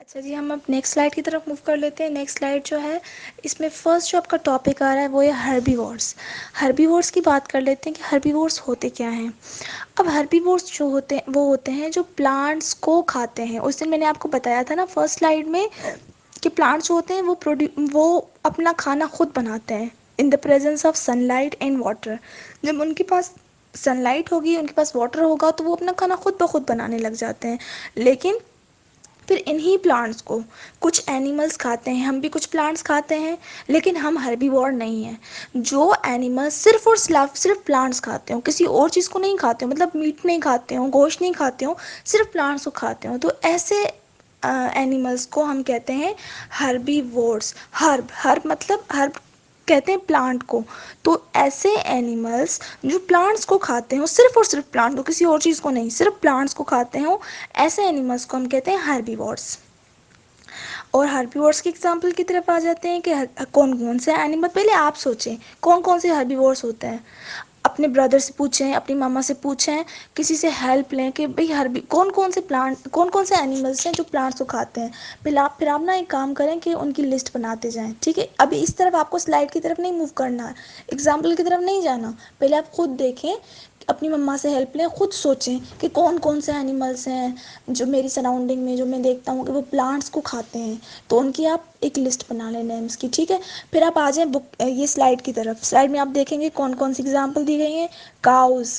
اچھا جی، ہم اب نیکسٹ سلائڈ کی طرف موو کر لیتے ہیں۔ نیکسٹ سلائڈ جو ہے اس میں فرسٹ جو آپ کا ٹاپک آ رہا ہے وہ ہے ہربی وورس۔ ہربی وورس کی بات کر لیتے ہیں کہ ہربی وورس ہوتے کیا ہیں۔ اب ہربی وورس جو ہوتے ہیں وہ ہوتے ہیں جو پلانٹس کو کھاتے ہیں۔ اس دن میں نے آپ کو بتایا تھا نا فرسٹ سلائڈ میں کہ پلانٹس ہوتے ہیں وہ اپنا کھانا خود بناتے ہیں in the presence of sunlight and water. جب ان کے پاس سن لائٹ ہوگی، ان کے پاس واٹر ہوگا تو وہ اپنا کھانا خود بخود بنانے لگ جاتے ہیں۔ لیکن پھر انہی پلانٹس کو کچھ اینیملس کھاتے ہیں، ہم بھی کچھ پلانٹس کھاتے ہیں، لیکن ہم ہربی وور نہیں ہیں۔ جو اینیملس صرف اور صرف پلانٹس کھاتے ہوں، کسی اور چیز کو نہیں کھاتے ہوں، مطلب میٹ نہیں کھاتے ہوں، گوشت نہیں کھاتے ہوں، صرف پلانٹس کو کھاتے ہوں، تو ایسے اینیملس کو ہم کہتے ہیں ہربی وورس۔ ہرب مطلب ہرب کہتے ہیں پلانٹ کو۔ تو ایسے اینیملس جو پلانٹس کو کھاتے ہوں، صرف اور صرف پلانٹ کو، کسی اور چیز کو نہیں، صرف پلانٹس کو کھاتے ہوں، ایسے اینیملس کو ہم کہتے ہیں ہربی وورس۔ اور ہربی وورس کی ایگزامپل کی طرف آ جاتے ہیں کہ کون کون سے اینیمل، پہلے آپ سوچیں کون کون سے ہربی وورس ہوتے ہیں۔ اپنے بردر سے پوچھیں، اپنی ماما سے پوچھیں، کسی سے ہیلپ لیں کہ بھئی کون کون سے پلانٹ، کون کون سے اینیملس ہیں جو پلانٹس کو کھاتے ہیں۔ پھر آپ نا ایک کام کریں کہ ان کی لسٹ بناتے جائیں، ٹھیک ہے؟ ابھی اس طرف آپ کو سلائڈ کی طرف نہیں موو کرنا ہے، ایگزامپل کی طرف نہیں جانا، پہلے آپ خود دیکھیں، اپنی مما سے ہیلپ لیں، خود سوچیں کہ کون کون سے اینیملس ہیں جو میری سراؤنڈنگ میں جو میں دیکھتا ہوں کہ وہ پلانٹس کو کھاتے ہیں، تو ان کی آپ ایک لسٹ بنا لیں نیمس کی، ٹھیک ہے؟ پھر آپ آ جائیں یہ سلائڈ کی طرف۔ سلائڈ میں آپ دیکھیں گے کون کون سی ایگزامپل دی گئی ہیں۔ Cows,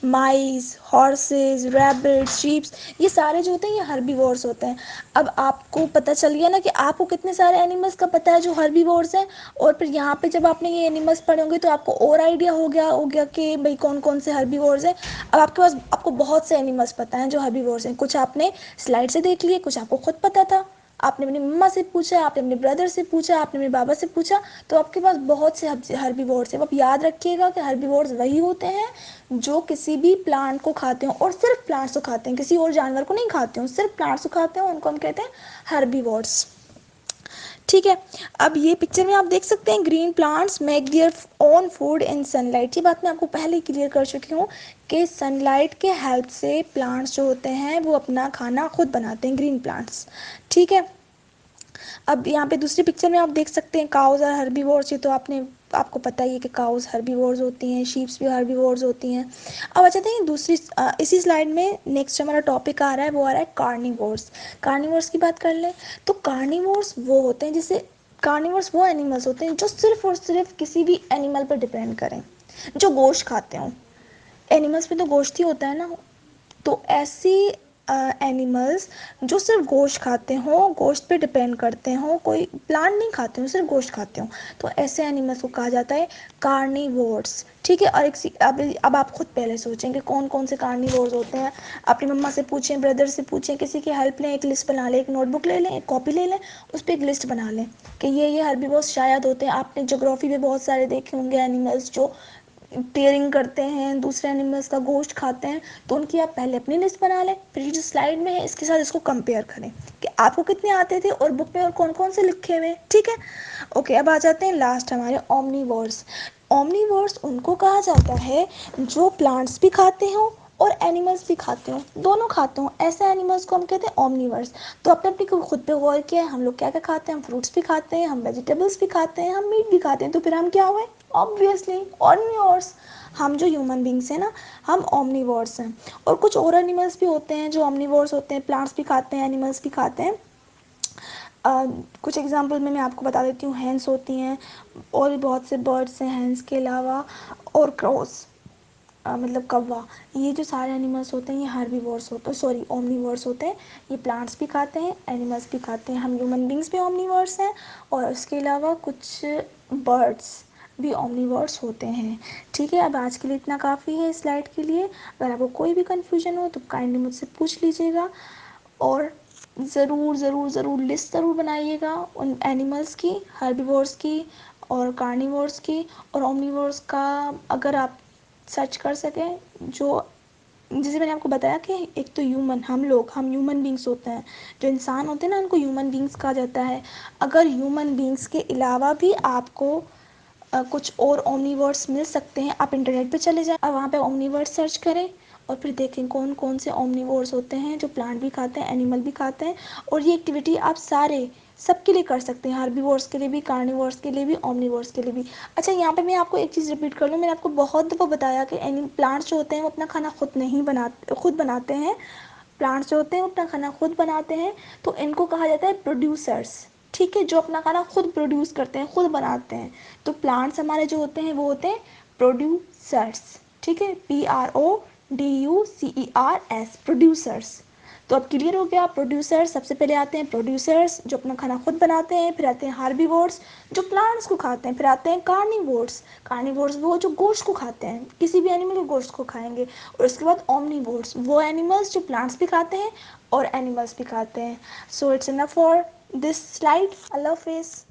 mice, horses, rabbits, shapes, یہ سارے جو ہوتے ہیں یہ ہربی وورس ہوتے ہیں۔ اب آپ کو پتہ چل گیا نا کہ آپ کو کتنے سارے اینیملس کا پتہ ہے جو ہربی وورس ہیں، اور پھر یہاں پہ جب آپ نے یہ اینیملس پڑھے ہوں گے تو آپ کو اور آئیڈیا ہو گیا کہ بھئی کون کون سے ہربی وورس ہیں۔ اب آپ کے پاس آپ کو بہت سے اینیملس پتہ ہیں جو ہربی وورس ہیں، کچھ آپ نے سلائڈ سے دیکھ لیے، کچھ آپ کو خود پتہ تھا، آپ نے اپنی مما سے پوچھا، آپ نے اپنے بردر سے پوچھا، آپ نے اپنے بابا سے پوچھا، تو آپ کے پاس بہت سے ہربی وورس ہیں۔ اب یاد رکھیے گا کہ ہربی وورس وہی ہوتے ہیں جو کسی بھی پلانٹ کو کھاتے ہوں، اور صرف پلانٹس کو کھاتے ہیں، کسی اور جانور کو نہیں کھاتے ہوں، صرف پلانٹس کو کھاتے ہیں، ان کو ہم کہتے ہیں ہربی وورس، ٹھیک ہے؟ اب یہ پکچر میں آپ دیکھ سکتے ہیں green plants make their own food in sunlight. یہ بات میں آپ کو پہلے ہی کلیئر کر چکی ہوں کہ سن لائٹ کے ہیلپ سے پلانٹس جو ہوتے ہیں وہ اپنا کھانا خود بناتے ہیں، گرین پلانٹس، ٹھیک ہے؟ اب یہاں پہ دوسری پکچر میں آپ دیکھ سکتے ہیں کاؤز اور ہربی وورس، یہ تو آپ کو پتہ ہی ہے کہ کاؤز ہربی وورس ہوتی ہیں، شیپس بھی ہربی وورس ہوتی ہیں۔ اب اچھا ہیں دوسری اسی سلائڈ میں نیکسٹ ہمارا ٹاپک آ رہا ہے، وہ آ رہا ہے کارنیورس۔ کارنیورس کی بات کر لیں تو کارنیورس وہ ہوتے ہیں کارنیورس وہ اینیملس ہوتے ہیں جو صرف اور صرف کسی بھی اینیمل پر ڈپینڈ کریں، جو گوشت کھاتے ہوں۔ اینیملس میں تو گوشت ہی ہوتا ہے نا، تو ایسی اینیملس جو صرف گوشت کھاتے ہوں، گوشت پہ ڈپینڈ کرتے ہوں، کوئی پلانٹ نہیں کھاتے ہوں، صرف گوشت کھاتے ہوں، تو ایسے اینیملس کو کہا جاتا ہے کارنیورس، ٹھیک ہے؟ اور اب آپ خود پہلے سوچیں کہ کون کون سے کارنیورس ہوتے ہیں۔ اپنی مما سے پوچھیں، بردر سے پوچھیں، کسی کی ہیلپ لیں، ایک لسٹ بنا لیں، ایک نوٹ بک لے لیں، ایک کاپی لے لیں، اس پہ ایک لسٹ بنا لیں کہ یہ ہربی وورس شاید ہوتے ہیں۔ آپ نے جغرافی میں بہت سارے دیکھے ہوں گے اینیملس جو ٹیئرنگ کرتے ہیں، دوسرے اینیملس کا گوشت کھاتے ہیں، تو ان کی آپ پہلے اپنی لسٹ بنا لیں، پھر یہ جو سلائڈ میں ہے اس کے ساتھ اس کو کمپیئر کریں کہ آپ کو کتنے آتے تھے اور بک میں اور کون کون سے لکھے ہوئے، ٹھیک ہے؟ اوکے، اب آ جاتے ہیں لاسٹ ہمارے اومنی وورس۔ اومنی وورس ان کو کہا جاتا ہے جو پلانٹس بھی کھاتے ہوں اور اینیملس بھی کھاتے ہوں، دونوں کھاتے ہوں، ایسے اینیملس کو ہم کہتے ہیں اومنیورس۔ تو اپنی خود پہ غور کیا ہے، ہم لوگ کیا کیا کھاتے ہیں؟ ہم فروٹس بھی کھاتے ہیں، ہم ویجیٹیبلس بھی کھاتے ہیں، ہم میٹ بھی کھاتے ہیں، تو پھر ہم کیا ہوئے؟ آبویسلی اومنیورس۔ ہم جو ہیومن بینگس ہیں نا، ہم اومنیورس ہیں۔ اور کچھ اور اینیملس بھی ہوتے ہیں جو اومنیورس ہوتے ہیں، پلانٹس بھی کھاتے ہیں، اینیملس بھی کھاتے ہیں۔ کچھ ایگزامپل میں آپ کو بتا دیتی ہوں، ہینس ہوتی ہیں، اور بھی بہت سے برڈس ہیں ہینس کے علاوہ، اور کروز مطلب کوا، یہ جو سارے اینیملس ہوتے ہیں یہ ہربی وورس ہوتے ہیں، سوری اومنی وورس ہوتے ہیں۔ یہ پلانٹس بھی کھاتے ہیں، اینیملس بھی کھاتے ہیں، ہم ہیومن بینگس بھی اومنی وورس ہیں، اور اس کے علاوہ کچھ برڈس بھی اومنی وورس ہوتے ہیں، ٹھیک ہے؟ اب آج کے لیے اتنا کافی ہے اس سلائڈ کے لیے۔ اگر آپ کو کوئی بھی کنفیوژن ہو تو کائنڈلی مجھ سے پوچھ لیجیے گا، اور ضرور ضرور ضرور لسٹ ضرور بنائیے گا ان اینیملس کی، ہربی وورس کی اور کارنیورس کی اور اومنی وورس کا۔ اگر آپ سرچ کر سکیں، جو جیسے میں نے آپ کو بتایا کہ ایک تو ہم ہیومن بینگس ہوتے ہیں، جو انسان ہوتے ہیں نا ان کو ہیومن بینگس کہا جاتا ہے۔ اگر ہیومن بینگس کے علاوہ بھی آپ کو کچھ اور اومنی ورڈس مل سکتے ہیں، آپ انٹرنیٹ پہ چلے جائیں اور وہاں پہ اومنی ورڈ سرچ کریں، اور پھر دیکھیں کون کون سے اومنیورس ہوتے ہیں جو پلانٹ بھی کھاتے ہیں اینیمل بھی کھاتے ہیں. اور یہ ایکٹیویٹی آپ سارے سب کے لیے کر سکتے ہیں, ہربیورس کے لیے بھی, کارنیورس کے لیے بھی, اومنیورس کے لیے بھی. اچھا یہاں پہ میں آپ کو ایک چیز ریپیٹ کر لوں, میں نے آپ کو بہت دفعہ بتایا کہ پلانٹس جو ہوتے ہیں وہ اپنا کھانا خود نہیں بناتے, خود بناتے ہیں. پلانٹس جو ہوتے ہیں وہ اپنا کھانا خود بناتے ہیں, تو ان کو کہا جاتا ہے پروڈیوسرس. ٹھیک ہے, جو اپنا کھانا خود پروڈیوس کرتے ہیں, خود بناتے ہیں. تو پلانٹس ہمارے جو ہوتے ہیں وہ ہوتے ہیں پروڈیوسرس. ٹھیک ہے, PRODUCERS, پروڈیوسرس. تو اب کلیئر ہو گیا. پروڈیوسر سب سے پہلے آتے ہیں پروڈیوسرس جو اپنا کھانا خود بناتے ہیں, پھر آتے ہیں ہاربیورس جو پلانٹس کو کھاتے ہیں, پھر آتے ہیں کارنیورس. کارنیورس وہ جو گوشت کو کھاتے ہیں, کسی بھی اینیمل کے گوشت کو کھائیں گے. اور اس کے بعد اومنیورس وہ اینیملس جو پلانٹس بھی کھاتے ہیں اور اینیملس بھی کھاتے ہیں. So it's enough for this slide. اللہ حافظ.